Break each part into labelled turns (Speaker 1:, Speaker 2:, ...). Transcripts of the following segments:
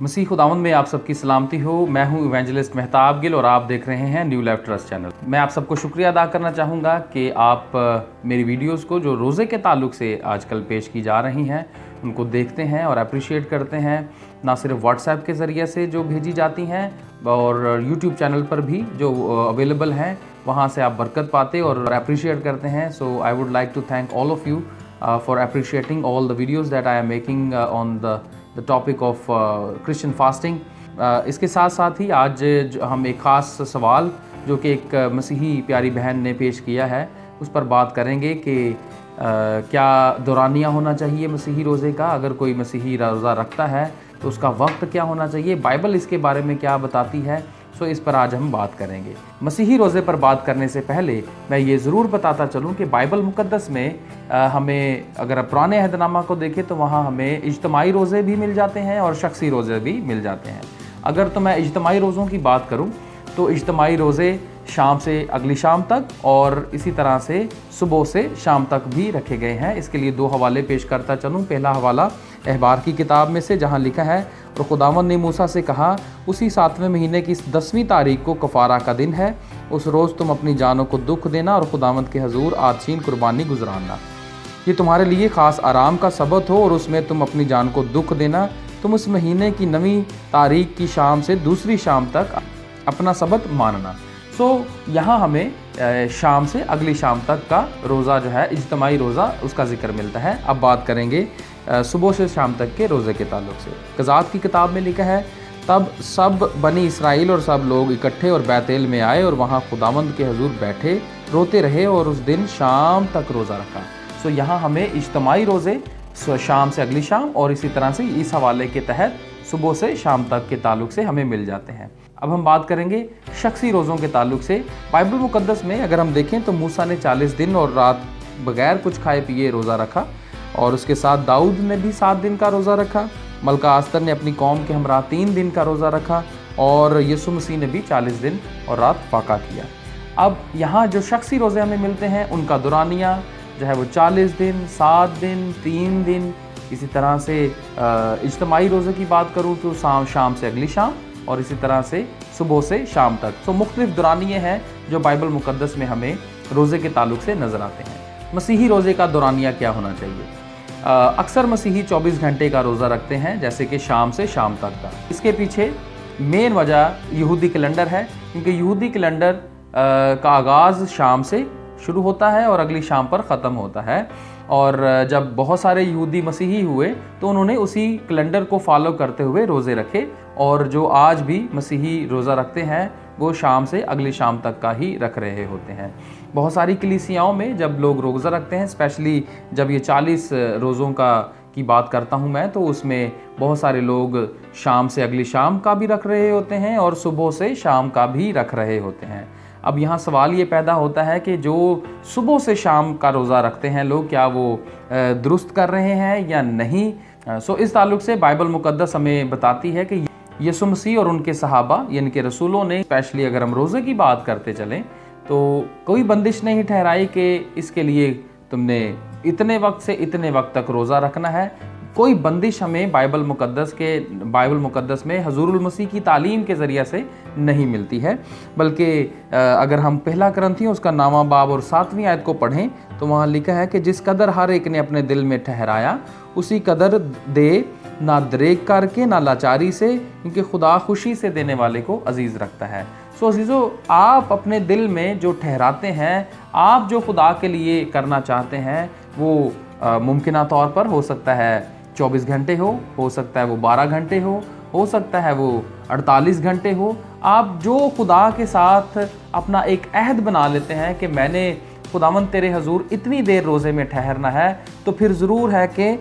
Speaker 1: मसीह खुदावंद में आप सबकी सलामती हो। मैं हूं इवेंजलिस्ट मेहताब गिल और आप देख रहे हैं न्यू लाइफ ट्रस्ट चैनल। मैं आप सबको शुक्रिया अदा करना चाहूँगा कि आप मेरी वीडियोस को जो रोज़े के ताल्लुक से आजकल पेश की जा रही हैं उनको देखते हैं और अप्रिशिएट करते हैं, ना सिर्फ व्हाट्सएप के ज़रिए से जो भेजी जाती हैं और यूट्यूब चैनल पर भी जो अवेलेबल हैं वहाँ से आप बरकत पाते और अप्रिशिएट करते हैं। So I would like to thank all of you for appreciating all the videos that I am making on the topic of Christian fasting। इसके साथ साथ ही आज हम एक ख़ास सवाल जो कि एक मसीही प्यारी बहन ने पेश किया है उस पर बात करेंगे कि क्या दौरानिया होना चाहिए मसीही रोज़े का। अगर कोई मसीही रोज़ा रखता है तो उसका वक्त क्या होना चाहिए, बाइबल इसके बारे में क्या बताती है। सो इस पर आज हम बात करेंगे। मसीही रोज़े पर बात करने से पहले मैं ये ज़रूर बताता चलूँ कि बाइबल मुक़द्दस में हमें अगर पुराने अहदनामा को देखें तो वहाँ हमें इज्तिमाई रोज़े भी मिल जाते हैं और शख्सी रोज़े भी मिल जाते हैं। अगर तो मैं इज्तिमाई रोज़ों की बात करूँ तो इज्तिमाई रोज़े शाम से अगली शाम तक और इसी तरह से सुबह से शाम तक भी रखे गए हैं। इसके लिए दो हवाले पेश करता चलूँ। पहला हवाला अहबार की किताब में से, जहाँ लिखा है और खुदावंद ने मूसा से कहा, उसी 7वें महीने की 10वीं तारीख को कफ़ारा का दिन है। उस रोज़ तुम अपनी जानों को दुख देना और खुदावंद के हजूर आदशीन कुर्बानी गुजराना। ये तुम्हारे लिए ख़ास आराम का सबत हो और उसमें तुम अपनी जान को दुख देना। तुम उस महीने की 9वीं तारीख की शाम से दूसरी शाम तक अपना सबत मानना। सो यहाँ हमें शाम से अगली शाम तक का रोज़ा जो है इज्तिमाई रोज़ा उसका जिक्र मिलता है। अब बात करेंगे सुबह से शाम तक के रोज़े के ताल्लुक से। क़ज़ात की किताब में लिखा है, तब सब बनी इसराइल और सब लोग इकट्ठे और बैतेल में आए और वहाँ खुदावंद के हजूर बैठे रोते रहे और उस दिन शाम तक रोज़ा रखा। सो यहाँ हमें इज्तिमाई रोज़े शाम से अगली शाम और इसी तरह से इस हवाले के तहत सुबह से शाम तक के ताल्लुक से हमें मिल जाते हैं। अब हम बात करेंगे शख्सी रोज़ों के ताल्लुक से। बाइबल मुक़द्दस में अगर हम देखें तो मूसा ने 40 दिन और रात बगैर कुछ खाए पिए रोज़ा रखा और उसके साथ दाऊद ने भी 7 दिन का रोज़ा रखा। मलका आस्तर ने अपनी कौम के हमरा 3 दिन का रोज़ा रखा और यीशु मसीह ने भी 40 दिन और रात फाका किया। अब यहाँ जो शख्सी रोज़े हमें मिलते हैं उनका दौरानिया जो है वो 40 दिन, 7 दिन, 3 दिन। इसी तरह से इज्तिमाई रोज़े की बात करूँ तो शाम से अगली शाम और इसी तरह से सुबह से शाम तक। तो मुख्तलिफ दौरानिये हैं जो बाइबल मुक़द्दस में हमें रोज़े के ताल्लुक से नज़र आते हैं। मसीही रोज़े का दौरानिया क्या होना चाहिए? अक्सर मसीही 24 घंटे का रोज़ा रखते हैं, जैसे कि शाम से शाम तक का। इसके पीछे मेन वजह यहूदी कैलेंडर है, क्योंकि यहूदी कैलेंडर का आगाज़ शाम से शुरू होता है और अगली शाम पर ख़त्म होता है। और जब बहुत सारे यहूदी मसीही हुए तो उन्होंने उसी कैलेंडर को फॉलो करते हुए रोज़े रखे और जो आज भी मसीही रोज़ा रखते हैं वो शाम से अगली शाम तक का ही रख रहे होते हैं। बहुत सारी कलीसियाओं में जब लोग रोज़ा रखते हैं, स्पेशली जब ये 40 रोज़ों की बात करता हूँ मैं, तो उसमें बहुत सारे लोग शाम से अगली शाम का भी रख रहे होते हैं और सुबह से शाम का भी रख रहे होते हैं। अब यहाँ सवाल ये पैदा होता है कि जो सुबह से शाम का रोज़ा रखते हैं लोग, क्या वो दुरुस्त कर रहे हैं या नहीं। सो इस ताल्लुक से बाइबल मुक़द्दस हमें बताती है कि यीशु मसीह और उनके सहाबा यानी कि रसूलों ने, स्पेशली अगर हम रोज़े की बात करते चलें, तो कोई बंदिश नहीं ठहराई कि इसके लिए तुमने इतने वक्त से इतने वक्त तक रोज़ा रखना है। कोई बंदिश हमें बाइबल मुक़द्दस में हज़ूरुल मसीह की तालीम के ज़रिए से नहीं मिलती है। बल्कि अगर हम पहला करंथियों उसका 9वां बाब और 7वीं आयत को पढ़ें तो वहाँ लिखा है कि जिस कदर हर एक ने अपने दिल में ठहराया उसी कदर दे, ना दरेक करके ना लाचारी से, क्योंकि खुदा खुशी से देने वाले को अजीज़ रखता है। सो अजीज़ों, आप अपने दिल में जो ठहराते हैं, आप जो खुदा के लिए करना चाहते हैं, वो मुमकिन तौर पर हो सकता है 24 घंटे हो सकता है वो 12 घंटे हो सकता है वो 48 घंटे हो। आप जो खुदा के साथ अपना एक अहद बना लेते हैं कि मैंने खुदावंद तेरे हजूर इतनी देर रोज़े में ठहरना है, तो फिर ज़रूर है कि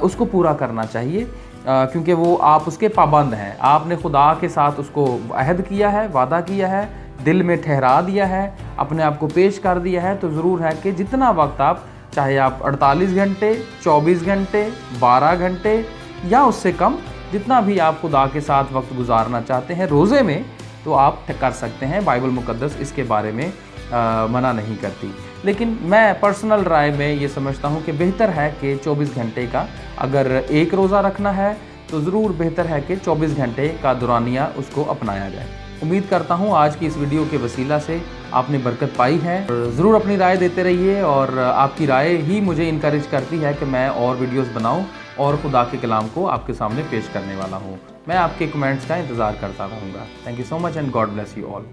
Speaker 1: उसको पूरा करना चाहिए, क्योंकि वो आप उसके पाबंद हैं। आपने खुदा के साथ उसको अहद किया है, वादा किया है, दिल में ठहरा दिया है, अपने आप को पेश कर दिया है, तो ज़रूर है कि जितना वक्त आप, चाहे आप 48 घंटे, 24 घंटे, 12 घंटे या उससे कम, जितना भी आप खुदा के साथ वक्त गुजारना चाहते हैं रोज़े में, तो आप कर सकते हैं। बाइबल मुक़द्दस इसके बारे में मना नहीं करती। लेकिन मैं पर्सनल राय में ये समझता हूँ कि बेहतर है कि 24 घंटे का अगर एक रोज़ा रखना है तो ज़रूर बेहतर है कि 24 घंटे का दौरानिया उसको अपनाया जाए। उम्मीद करता हूँ आज की इस वीडियो के वसीला से आपने बरकत पाई है। ज़रूर अपनी राय देते रहिए और आपकी राय ही मुझे इनकरेज करती है कि मैं और वीडियोस बनाऊं और खुदा के कलाम को आपके सामने पेश करने वाला हूं। मैं आपके कमेंट्स का इंतज़ार करता रहूँगा। Thank you so much and God bless you all.